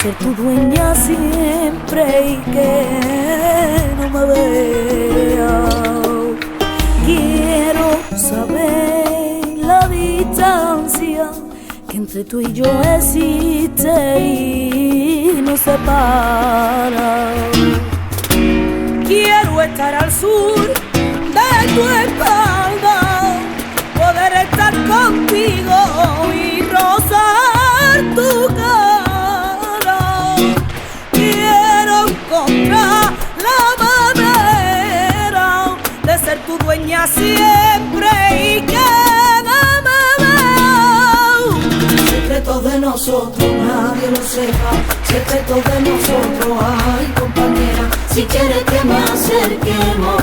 ser tu dueña siempre y que no me vea. Quiero saber la distancia que entre tú y yo existe y nos separa. Quiero estar al sur de tu espalda, poder estar contigo y rozar tu cara. Quiero encontrar la manera de ser tu dueña siempre y que no me vea. Secretos de nosotros nadie lo sepa, secretos de nosotros, ay compañera, si quieres que me acerquemos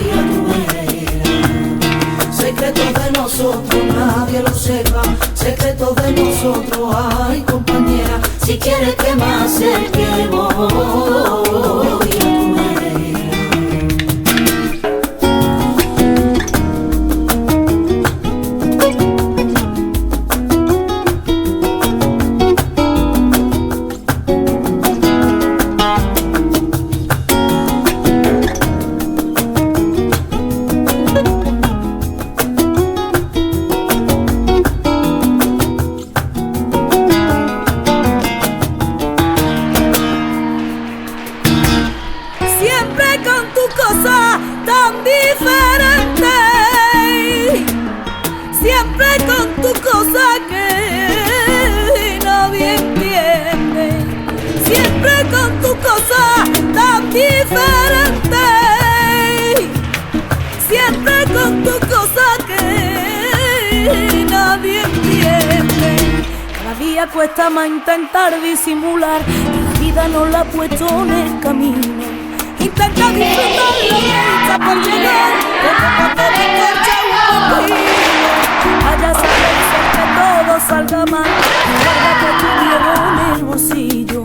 y a tu vera. Secretos de nosotros nadie lo sepa, secretos de nosotros, ay compañera, si quieres que me acerquemos y a tu vera. Siempre con tu cosa tan diferente, siempre con tu cosa que nadie entiende, siempre con tu cosa tan diferente, siempre con tu cosa que nadie entiende. Cada día cuesta más intentar disimular que la vida nos la ha puesto en el camino. Intenta disfrutar lo que está por llegar, porque cuando te engancha un pepino, allá sabe ser que todo salga mal, y guárdate tu dinero en el bolsillo.